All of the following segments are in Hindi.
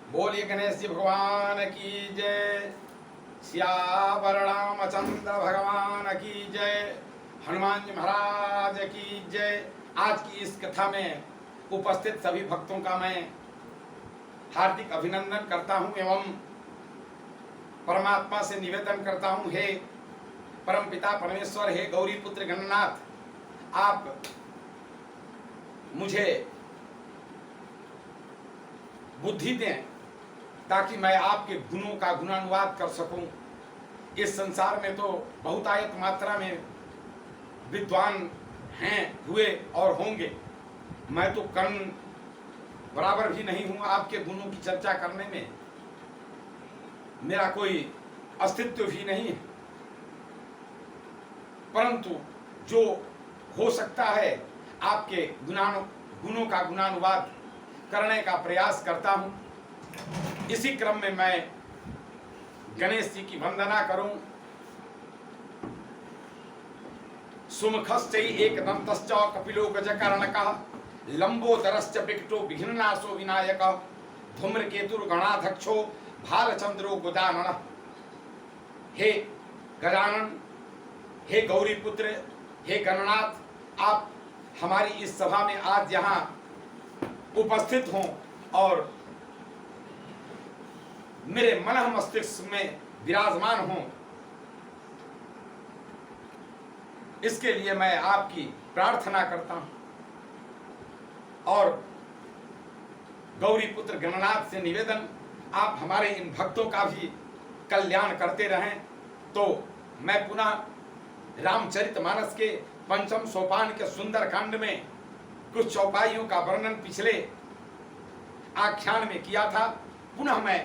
बोलिए गणेश जी भगवान की जय। सियावर रामचंद्र भगवान की जय। हनुमान जी महाराज की जय। आज की इस कथा में उपस्थित सभी भक्तों का मैं हार्दिक अभिनंदन करता हूं एवं परमात्मा से निवेदन करता हूं, हे परम पिता परमेश्वर, हे गौरी पुत्र गणनाथ, आप मुझे बुद्धि दें ताकि मैं आपके गुणों का गुणानुवाद कर सकूं। इस संसार में तो बहुतायत मात्रा में विद्वान हैं, हुए और होंगे। मैं तो कर्ण बराबर भी नहीं हूं। आपके गुणों की चर्चा करने में मेरा कोई अस्तित्व भी नहीं है, परंतु जो हो सकता है आपके गुणों का गुणानुवाद करने का प्रयास करता हूं। इसी क्रम में मैं गणेश जी की वंदना करूं। सुमुखश्च एकदन्तश्च कपिलो गजकर्णकः लंबोदरश्च विकटो विघ्ननाशो विनायकः धूम्रकेतुर्गणाध्यक्षो भालचंद्रो गजाननः। हे गजानन, हे गौरी पुत्र, हे गणनाथ, आप हमारी इस सभा में आज यहाँ उपस्थित हों और मेरे मन मस्तिष्क में विराजमान हों, इसके लिए मैं आपकी प्रार्थना करता हूं और गौरी पुत्र गणनाथ से निवेदन, आप हमारे इन भक्तों का भी कल्याण करते रहें। तो मैं पुनः रामचरितमानस के पंचम सोपान के सुंदर कांड में कुछ चौपाइयों का वर्णन पिछले आख्यान में किया था। पुनः मैं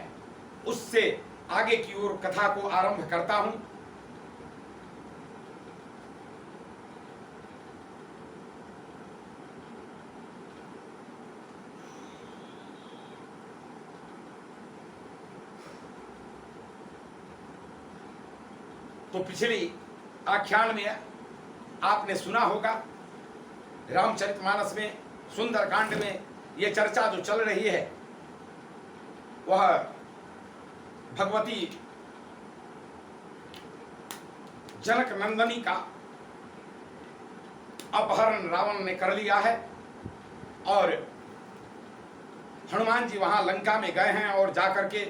उससे आगे की ओर कथा को आरंभ करता हूं। तो पिछली आख्यान में आपने सुना होगा, रामचरितमानस में सुंदरकांड में यह चर्चा जो चल रही है वह भगवती जनक नंदनी का अपहरण रावण ने कर लिया है और हनुमान जी वहां लंका में गए हैं और जाकर के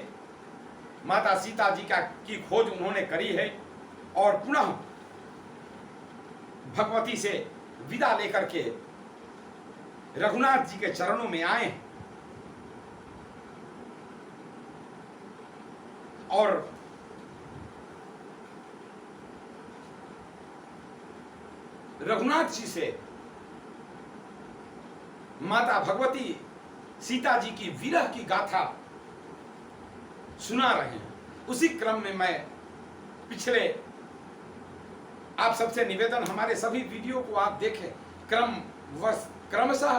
माता सीता जी की खोज उन्होंने करी है और पुनः भगवती से विदा लेकर के रघुनाथ जी के चरणों में आए और रघुनाथ जी से माता भगवती सीता जी की विरह की गाथा सुना रहे हैं। उसी क्रम में मैं पिछले आप सबसे निवेदन, हमारे सभी वीडियो को आप देखें, क्रमशः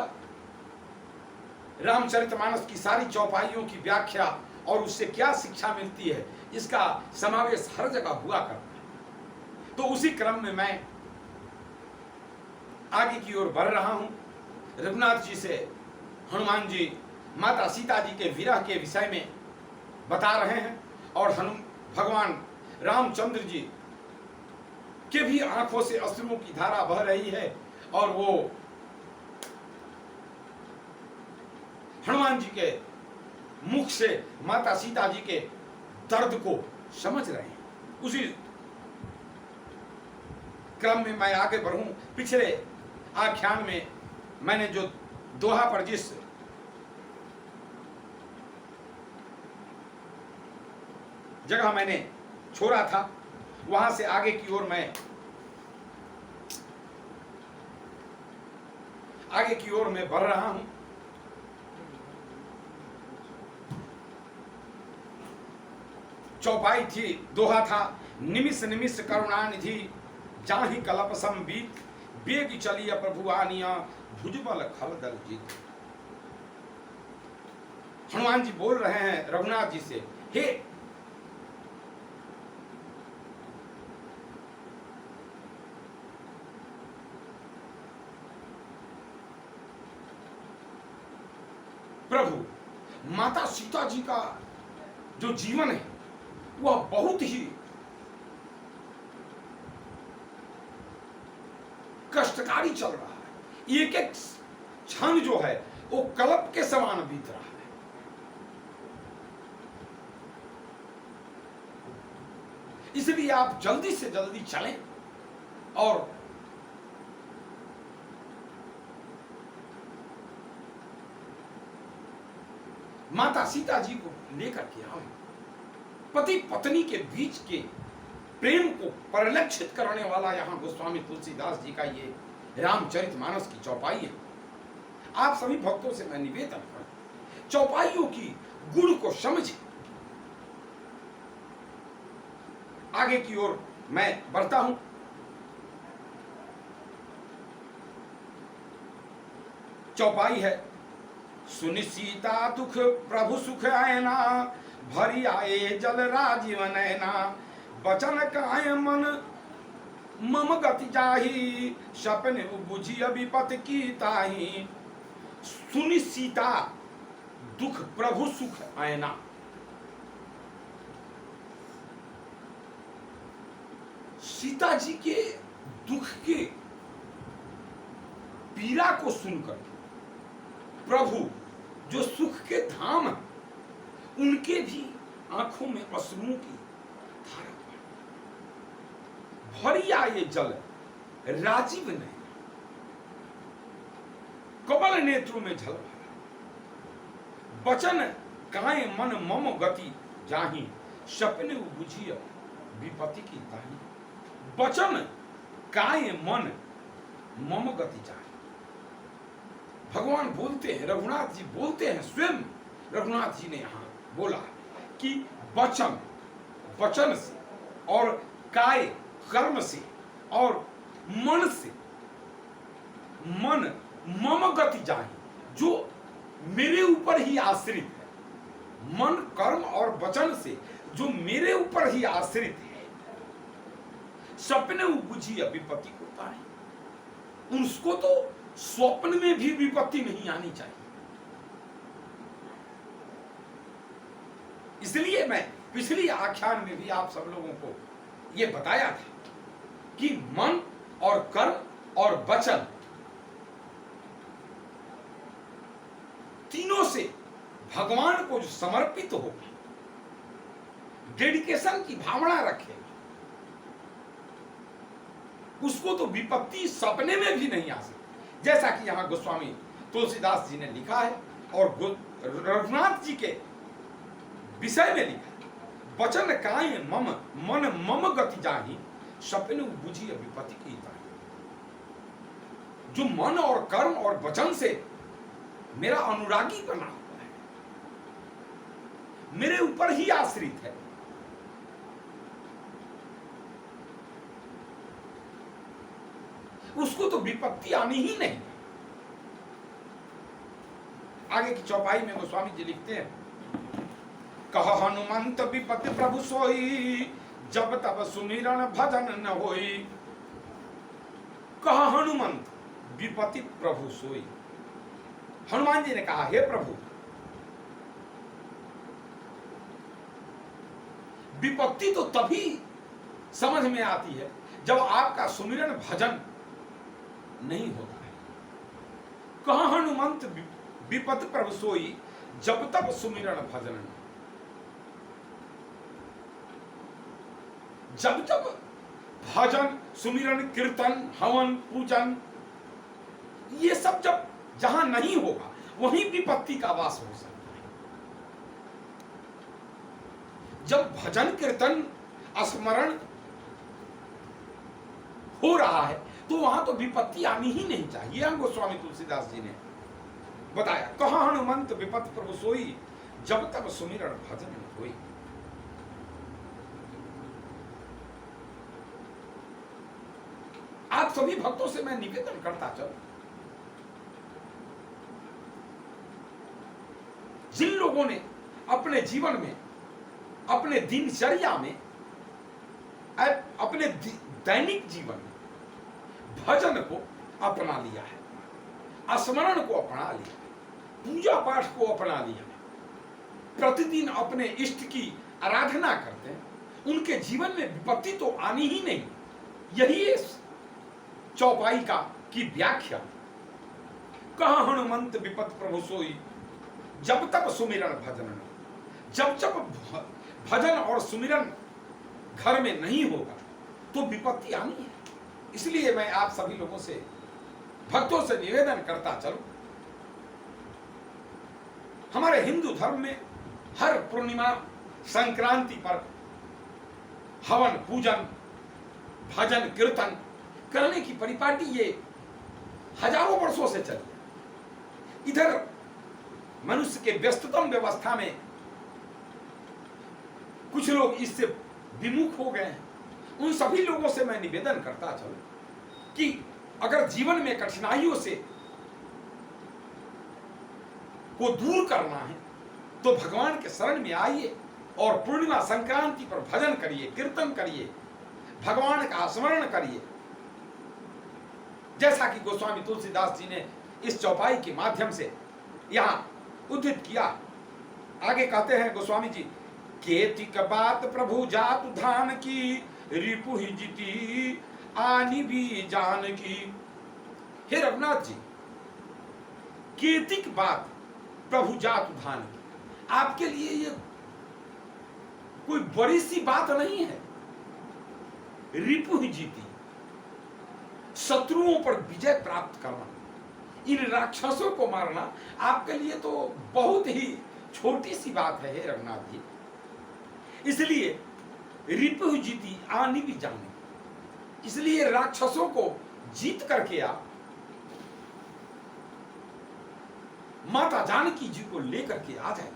रामचरितमानस की सारी चौपाइयों की व्याख्या और उससे क्या शिक्षा मिलती है, इसका समावेश हर जगह हुआ करता है। तो उसी क्रम में मैं आगे की ओर बढ़ रहा हूं। रघुनाथ जी से हनुमान जी माता सीता जी के विरह के विषय में बता रहे हैं और भगवान रामचंद्र जी के भी आंखों से अश्रुओं की धारा बह रही है और वो हनुमान जी के मुख से माता सीता जी के दर्द को समझ रहे हैं। उसी क्रम में मैं आगे बढ़ूं। पिछले आख्यान में मैंने जो दोहा पर जिस जगह मैंने छोड़ा था वहां से आगे की ओर मैं बढ़ रहा हूं। चौपाई थी, दोहा था, निमिष निमिष करुणानिधि जाहि कलप संबीत बेग चलिय प्रभु आनिया भुजबल खलदल जीत। हनुमान जी बोल रहे हैं रघुनाथ जी से, हे प्रभु, माता सीता जी का जो जीवन है वह बहुत ही कष्टकारी चल रहा है। एक एक क्षण जो है वो कल्प के समान बीत रहा है। इसलिए आप जल्दी से जल्दी चलें और माता सीता जी को लेकर के आओ। पति पत्नी के बीच के प्रेम को परिलक्षित करने वाला यहाँ गोस्वामी तुलसीदास जी का ये रामचरितमानस की चौपाई है। आप सभी भक्तों से मैं निवेदन करूं, चौपाइयों की गुण को समझें। आगे की ओर मैं बढ़ता हूं। चौपाई है, सुनि सीता दुख प्रभु सुख आयना, भरी आए जल राजीव नैना, बचन काय मन मम गति जाही, सपने बुझी विपत की ताही। सुनि सीता दुख प्रभु सुख आयना। सीता जी के दुख के पीड़ा को सुनकर प्रभु जो सुख के धाम है उनके भी आंखों में अश्रुओं की धारा भरी आए जल राजीव नैना, कमल नेत्रों में झल भरा। बचन काय मन मम गति जाही, सपने बुझिय विपत्ति की ताही। बचन काय मन मम गति जाही। भगवान बोलते हैं, रघुनाथ जी बोलते हैं, स्वयं रघुनाथ जी ने यहां बोला कि वचन वचन से और काय कर्म से और मन से, मन मम गति जाही, जो मेरे ऊपर ही आश्रित है। मन कर्म और वचन से जो मेरे ऊपर ही आश्रित है, सपने बुझी विपत्ति को ताही। उसको तो स्वप्न में भी विपत्ति नहीं आनी चाहिए। इसलिए मैं पिछली आख्यान में भी आप सब लोगों को यह बताया था कि मन और कर्म और वचन तीनों से भगवान को जो समर्पित हो, डेडिकेशन की भावना रखे, उसको तो विपत्ति सपने में भी नहीं आ सकती। जैसा कि यहां गोस्वामी तुलसीदास जी ने लिखा है और रघुनाथ जी के विषय में लिखा है, वचन काय मम मन मम गति जाही, सपने बुझी विपत्ति की ताही। जो मन और कर्म और वचन से मेरा अनुरागी बना हुआ है, मेरे ऊपर ही आश्रित है, उसको तो विपत्ति आनी ही नहीं। आगे की चौपाई में गोस्वामी जी लिखते हैं, कह हनुमंत विपत्ति प्रभु सोई, जब तब सुमिरन भजन न होई। कह हनुमंत विपत्ति प्रभु सोई। हनुमान जी ने कहा, हे प्रभु, विपत्ति तो तभी समझ में आती है जब आपका सुमिरन भजन नहीं होता है। कहा हनुमंत विपत्ति प्रभु सोई, जब तब सुमिरन भजन। जब तब भजन सुमिरन कीर्तन हवन पूजन ये सब जब जहां नहीं होगा वहीं विपत्ति का वास हो सकता है। जब भजन कीर्तन स्मरण हो रहा है तो वहां तो विपत्ति आनी ही नहीं चाहिए। हम गोस्वामी तुलसीदास जी ने बताया, कहा हनुमंत विपत्ति प्रभु सोई, जब तब सुमिरन भजन होई। आप सभी भक्तों से मैं निवेदन करता चलूं, जिन लोगों ने अपने जीवन में, अपने दिनचर्या में, अपने दैनिक जीवन में भजन को अपना लिया है, स्मरण को अपना लिया है, पूजा पाठ को अपना लिया है, प्रतिदिन अपने इष्ट की आराधना करते हैं, उनके जीवन में विपत्ति तो आनी ही नहीं। यही इस चौपाई की व्याख्या। कहा हनुमंत विपत प्रभु सोई, जब तक सुमिरन भजन न। जब जब भजन और सुमिरन घर में नहीं होगा तो विपत्ति आनी है। इसलिए मैं आप सभी लोगों से, भक्तों से निवेदन करता चलूं, हमारे हिंदू धर्म में हर पूर्णिमा संक्रांति पर हवन पूजन भजन कीर्तन करने की परिपाटी ये हजारों वर्षों से चली। इधर मनुष्य के व्यस्ततम व्यवस्था में कुछ लोग इससे विमुख हो गए हैं। उन सभी लोगों से मैं निवेदन करता चलूं कि अगर जीवन में कठिनाइयों से को दूर करना है तो भगवान के शरण में आइए और पूर्णिमा संक्रांति पर भजन करिए, कीर्तन करिए, भगवान का स्मरण करिए। जैसा कि गोस्वामी तुलसीदास जी ने इस चौपाई के माध्यम से यहां उद्धृत किया। आगे कहते हैं गोस्वामी जी, केतिक बात प्रभु जातु धान की, रिपु ही जीती आनी भी जान की। हे रघुनाथ जी, केतिक बात प्रभु जातु धान की, आपके लिए ये कोई बड़ी सी बात नहीं है। रिपु ही जीती, शत्रुओं पर विजय प्राप्त करना, इन राक्षसों को मारना आपके लिए तो बहुत ही छोटी सी बात है हे रघुनाथ जी। इसलिए रिपु जीती आनी भी जाने, इसलिए राक्षसों को जीत करके आप माता जानकी जी को लेकर के आ जाए।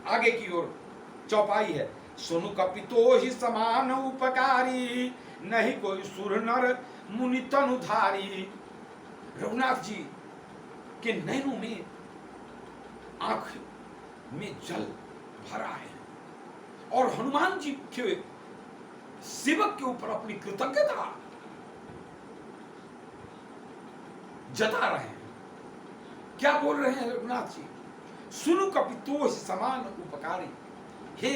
आगे की ओर चौपाई है, सुनु कपितो ही समान उपकारी, नहीं कोई सुर नर मुनि तनुधारी। रघुनाथ जी के नैनों में आंख में जल भरा है और हनुमान जी के सेवक के ऊपर अपनी कृतज्ञता जता रहे हैं। क्या बोल रहे हैं रघुनाथ जी? सुनु कपितो समान उपकारी, हे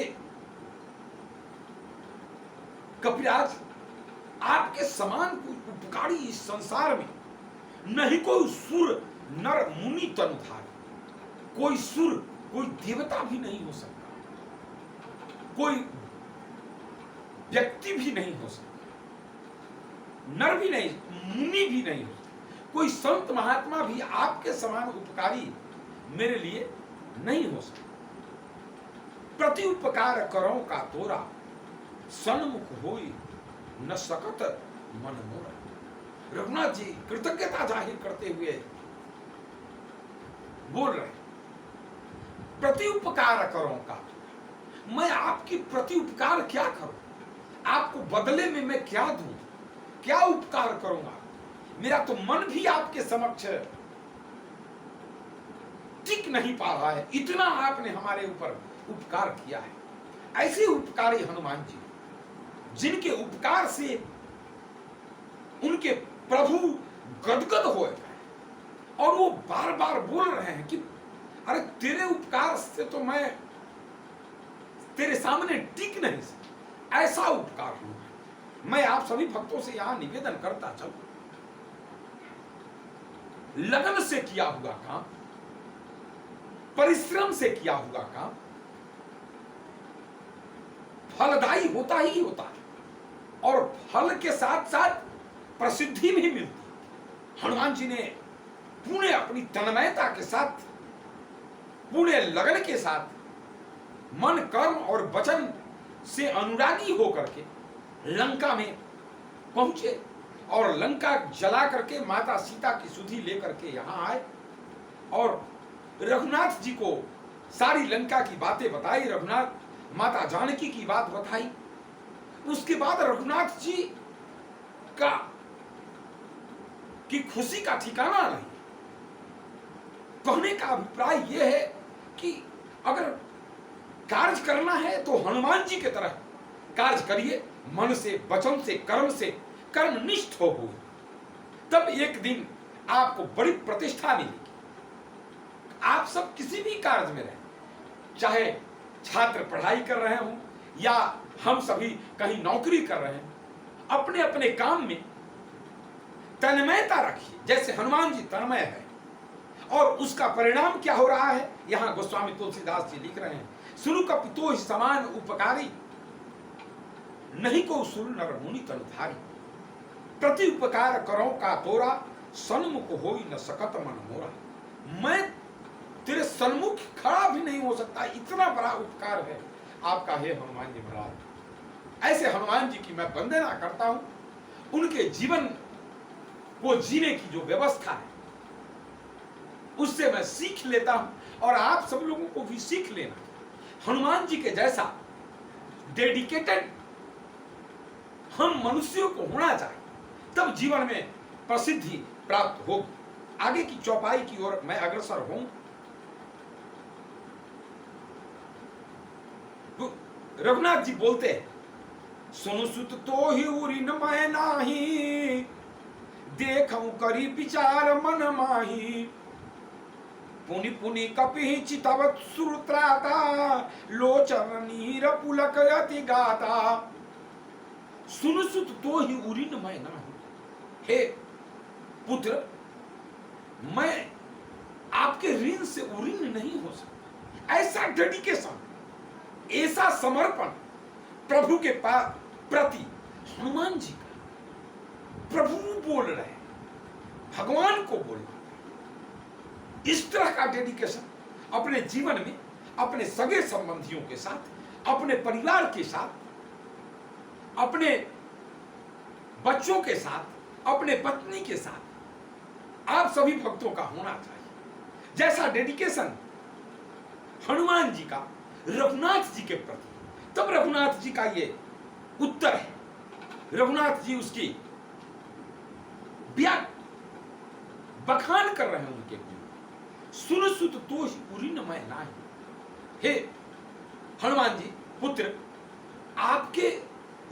कपिराज, आपके समान कोई उपकारी इस संसार में नहीं कोई सुर नर मुनि तनुधारी। कोई सुर, कोई देवता भी नहीं हो सकता, कोई व्यक्ति भी नहीं हो सकता, नर भी नहीं, मुनि भी नहीं हो सकता, कोई संत महात्मा भी आपके समान उपकारी मेरे लिए नहीं हो सकता। प्रति उपकार करो का तोरा, सन्मुख होई न सकत मन मोरा। रघुनाथ जी कृतज्ञता जाहिर करते हुए बोल रहे, प्रति उपकार करो का तोरा, मैं आपकी प्रति उपकार क्या करूं? आपको बदले में मैं क्या दूं? क्या उपकार करूंगा? मेरा तो मन भी आपके समक्ष टिक नहीं पा रहा है, इतना आपने हमारे ऊपर उपकार किया है। ऐसे उपकारी हनुमान जी, जिनके उपकार से उनके प्रभु गदगद हो गए और वो बार बार बोल रहे हैं कि अरे तेरे उपकार से तो मैं तेरे सामने टिक नहीं सकता। ऐसा उपकार हुआ। मैं आप सभी भक्तों से यहां निवेदन करता चलूं, लगन से किया हुआ काम, परिश्रम से किया हुआ काम फलदायी होता ही होता है और फल के साथ साथ प्रसिद्धि भी मिलती है। हनुमान जी ने पूरे अपनी तन्मयता के साथ, पूरे लगन के साथ, मन कर्म और वचन से अनुरागी होकर के लंका में पहुंचे और लंका जला करके माता सीता की सुधि लेकर के यहां आए और रघुनाथ जी को सारी लंका की बातें बताई, रघुनाथ माता जानकी की बात बताई। उसके बाद रघुनाथ जी का की खुशी का ठिकाना नहीं। कहने का अभिप्राय यह है कि अगर कार्य करना है तो हनुमान जी की तरह कार्य करिए, मन से, वचन से, कर्मनिष्ठ हो, तब एक दिन आपको बड़ी प्रतिष्ठा मिलेगी। आप सब किसी भी कार्य में रहे, चाहे छात्र पढ़ाई कर रहे हों या हम सभी कहीं नौकरी कर रहे हैं, अपने अपने काम में तन्मयता रखिए, जैसे हनुमान जी तन्मय है। और उसका परिणाम क्या हो रहा है, यहां गोस्वामी तुलसीदास जी लिख रहे हैं, सुनु कपितो समान उपकारी, नहीं को सुर नर मुनि तनुधारी, प्रति उपकार करो का तोरा, सन्मुख हो न सकत मन मोरा। मैं तेरे सन्मुख खड़ा भी नहीं हो सकता, इतना बड़ा उपकार है आपका हे हनुमान जी महाराज। ऐसे हनुमान जी की मैं वंदना करता हूं, उनके जीवन को जीने की जो व्यवस्था है उससे मैं सीख लेता हूं और आप सब लोगों को भी सीख लेना। हनुमान जी के जैसा डेडिकेटेड हम मनुष्यों को होना चाहिए, तब जीवन में प्रसिद्धि प्राप्त होगी। आगे की चौपाई की ओर मैं अग्रसर हूं। रघुनाथ जी बोलते हैं, सुनु सुत तो ही उरी न मैं नाही, देखऊं करी विचार मन माही, पुनि पुनि कपि चितवत सुरत्राता, लोचन नीर पुलक अति गाता। सुनु सुत तो ही उरी न मैं नाही, हे पुत्र मैं आपके ऋण से उऋण नहीं हो सकता। ऐसा डेडिकेशन, ऐसा समर्पण प्रभु के प्रति हनुमान जी का, प्रभु बोल रहे हैं, भगवान को बोल रहे हैं, इस तरह का डेडिकेशन अपने जीवन में अपने सगे संबंधियों के साथ, अपने परिवार के साथ, अपने बच्चों के साथ, अपने पत्नी के साथ आप सभी भक्तों का होना चाहिए। जैसा डेडिकेशन हनुमान जी का रघुनाथ जी के प्रति, तब रघुनाथ जी का ये उत्तर है। रघुनाथ जी उसकी बखान कर रहे हैं उनके गुण। सुन सुत तोष उरी न मैं नाही, हे हनुमान जी पुत्र, आपके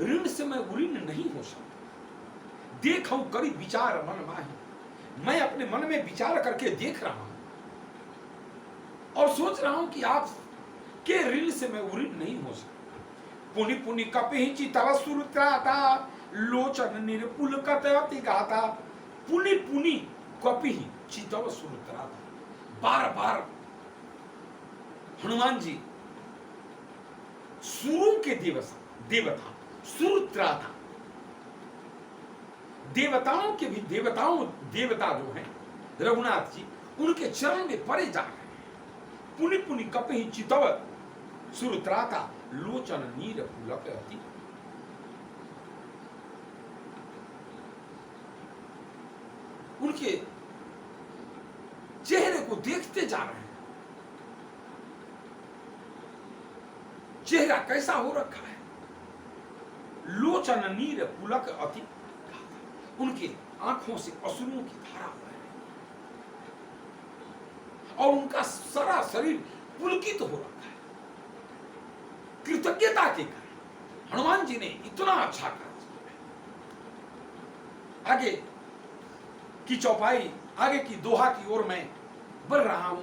ऋण से मैं उऋण नहीं हो सकता। देखऊं करी विचार मन माही, मैं अपने मन में विचार करके देख रहा हूं और सोच रहा हूं कि आप के ऋण से मैं उऋण नहीं हो सकता। पुनि पुनि कपि चितव सुरत्राता, लोचन निर्पुलकत अति गाता। पुनि पुनि कपि चितव सुरत्राता, बार बार हनुमान जी सुरों के देवता सुरत्राता, देवताओं के भी देवता जो हैं रघुनाथ जी, उनके चरण में पड़े जा रहे हैं। पुनि पुनि कपि चितव सुरत्राता, लोचन नीर पुलक अति। उनके चेहरे को देखते जा रहे हैं, चेहरा कैसा हो रखा है, लोचन नीर पुलक अति, उनकी आंखों से अश्रुओं की धारा बह रही और उनका सारा शरीर पुलकित हो रखा है कृतज्ञता के कारण। हनुमान जी ने इतना अच्छा कार्य किया। आगे की चौपाई, आगे की दोहा की ओर मैं बढ़ रहा हूं।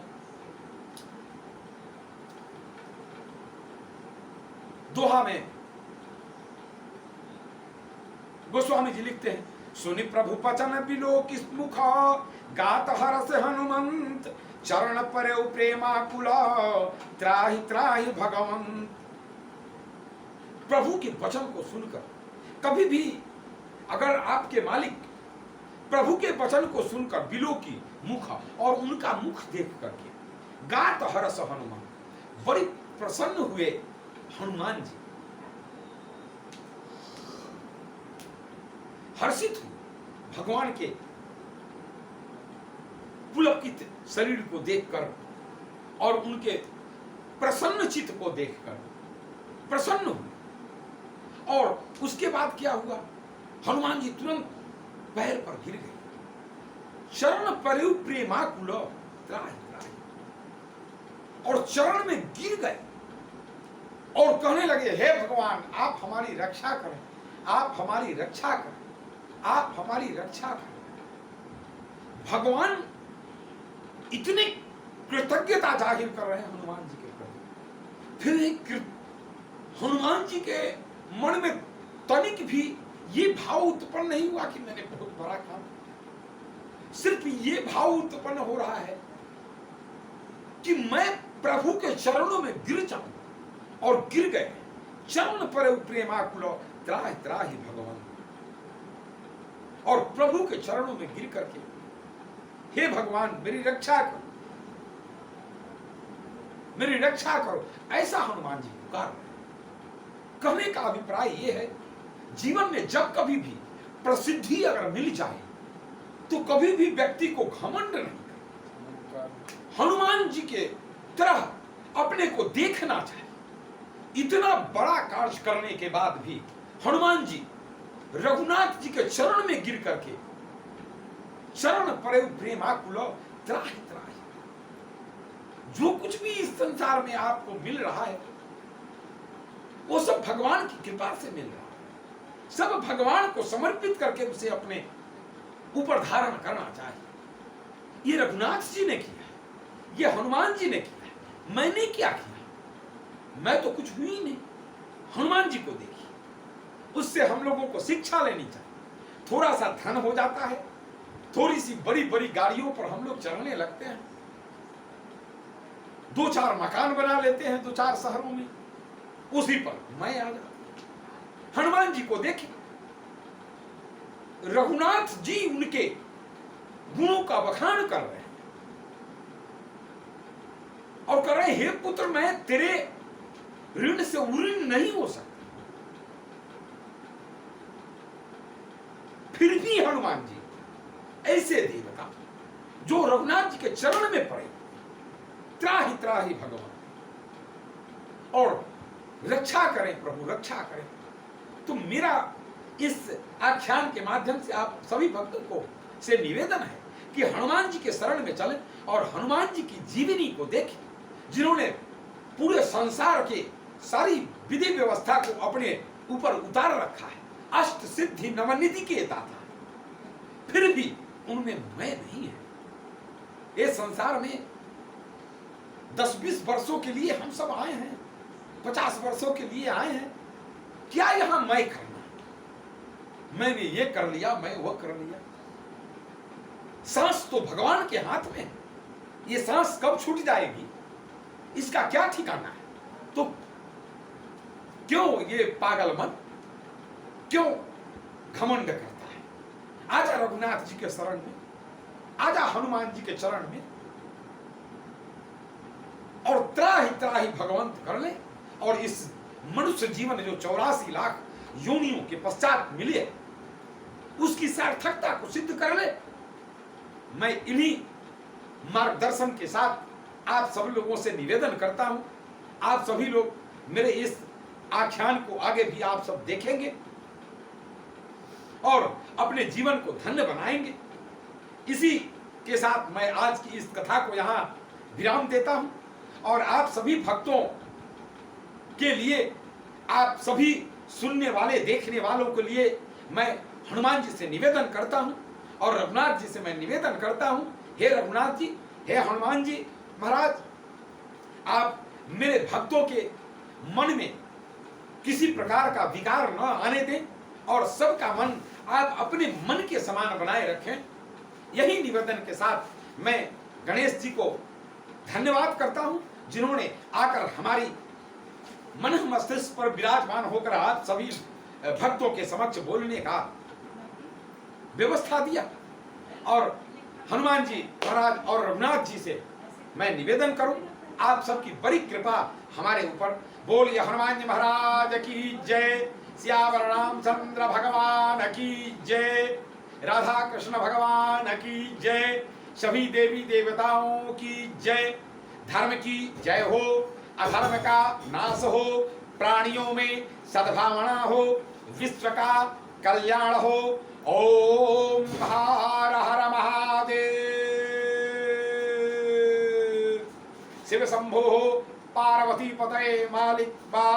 दोहा में गोस्वामी जी लिखते हैं, सुनि प्रभु पचन बिलो किस मुख, गात हरस हनुमंत, चरण परे प्रेमाकुल, त्राहि त्राहि भगवंत। प्रभु के वचन को सुनकर, कभी भी अगर आपके मालिक प्रभु के वचन को सुनकर बिलो की मुख और उनका मुख देख करके, गात हरस हनुमान, बड़ी प्रसन्न हुए हनुमान जी, हर्षित हुए भगवान के पुलकित शरीर को देखकर और उनके प्रसन्न चित्त को देखकर प्रसन्न हुए। और उसके बाद क्या हुआ, हनुमान जी तुरंत पैर पर गिर गए, चरण परे प्रेमाकुल त्राहि त्राहि, और चरण में गिर गए और कहने लगे, हे भगवान आप हमारी रक्षा करें, आप हमारी रक्षा करें, आप हमारी रक्षा करें। भगवान इतनी कृतज्ञता जाहिर कर रहे हैं हनुमान जी के प्रति फिर हनुमान जी के मन में तनिक भी ये भाव उत्पन्न नहीं हुआ कि मैंने बहुत बड़ा काम, सिर्फ ये भाव उत्पन्न हो रहा है कि मैं प्रभु के चरणों में गिर जाऊं, और गिर गए। चरण पर प्रेमाकुल त्राहि त्राहि भगवान, और प्रभु के चरणों में गिर करके हे भगवान मेरी रक्षा करो, मेरी रक्षा करो, ऐसा हनुमान जी पुकार रहे। कहने का अभिप्राय यह है, जीवन में जब कभी भी प्रसिद्धि अगर मिल जाए तो कभी भी व्यक्ति को घमंड नहीं करना। हनुमान जी के तरह अपने को देखना चाहिए। इतना बड़ा कार्य करने के बाद भी हनुमान जी रघुनाथ जी के चरण में गिर करके चरण परे प्रेमाकुल त्राहि त्राहि, जो कुछ भी इस संसार में आपको मिल रहा है वो सब भगवान की कृपा से मिल रहा है। सब भगवान को समर्पित करके उसे अपने ऊपर धारण करना चाहिए। ये रघुनाथ जी ने किया, ये हनुमान जी ने किया, मैंने क्या किया? मैं तो कुछ हुई नहीं। हनुमान जी को देखिए, उससे हम लोगों को शिक्षा लेनी चाहिए। थोड़ा सा धन हो जाता है, थोड़ी सी बड़ी बड़ी गाड़ियों पर हम लोग चढ़ने लगते हैं, 2-4 मकान बना लेते हैं 2-4 शहरों में, उसी पर मैं आ जाता। हनुमान जी को देखिए, रघुनाथ जी उनके गुणों का बखान कर रहे हैं और कर रहे हैं, हे पुत्र मैं तेरे ऋण से उऋण नहीं हो सकता। फिर भी हनुमान जी ऐसे देवता जो रघुनाथ जी के चरण में पड़े, त्राहि त्राहि भगवान, और रक्षा करें प्रभु, रक्षा करें। तो मेरा इस आख्यान के माध्यम से आप सभी भक्तों को से निवेदन है कि हनुमान जी के शरण में चलें और हनुमान जी की जीवनी को देखें, जिन्होंने पूरे संसार के सारी विधि व्यवस्था को अपने ऊपर उतार रखा है। अष्ट सिद्धि नवनिधि के दाता, फिर भी उनमें मैं नहीं है। ये संसार में 10-20 वर्षों के लिए हम सब आए हैं, 50 वर्षों के लिए आए हैं। क्या यहां मैं करना, मैंने ये कर लिया, मैं वो कर लिया। सांस तो भगवान के हाथ में है, ये सांस कब छूट जाएगी इसका क्या ठिकाना है। तो क्यों ये पागल मन, क्यों घमंड करता है? आजा रघुनाथ जी के शरण में, आजा हनुमान जी के चरण में, और त्राहि त्राहि भगवंत कर ले। और इस मनुष्य जीवन जो 84 लाख योनियों के पश्चात मिले, उसकी सार्थकता को सिद्ध कर ले। मैं इन्हीं मार्गदर्शन के साथ आप सभी लोगों से निवेदन करता हूं, आप सभी लोग मेरे इस आख्यान को आगे भी आप सब देखेंगे और अपने जीवन को धन्य बनाएंगे। इसी के साथ मैं आज की इस कथा को यहां विराम देता हूं, और आप सभी भक्तों के लिए, आप सभी सुनने वाले देखने वालों के लिए मैं हनुमान जी से निवेदन करता हूं और रघुनाथ जी से मैं निवेदन करता हूं, हे रघुनाथ जी, हे हनुमान जी महाराज, आप मेरे भक्तों के मन में किसी प्रकार का विकार न आने दें और सबका मन आप अपने मन के समान बनाए रखें। यही निवेदन के साथ मैं गणेश जी को धन्यवाद करता हूं, जिन्होंने आकर हमारी मन मस्तिष्क पर विराजमान होकर आप सभी भक्तों के समक्ष बोलने का व्यवस्था दिया। और हनुमान जी महाराज और रघुनाथ जी से मैं निवेदन करूं, आप सबकी बड़ी कृपा हमारे ऊपर। बोलिए हनुमान जी महाराज की जय, सियावर रामचंद्र भगवान की जय, राधा कृष्ण भगवान की जय, सभी देवी देवताओं की जय। धर्म की जय हो, अधर्म का नाश हो, प्राणियों में सद्भावना हो, विश्व का कल्याण हो। ओम हर हर महादेव, शिव शंभो, पार्वती पतये मालिक बा।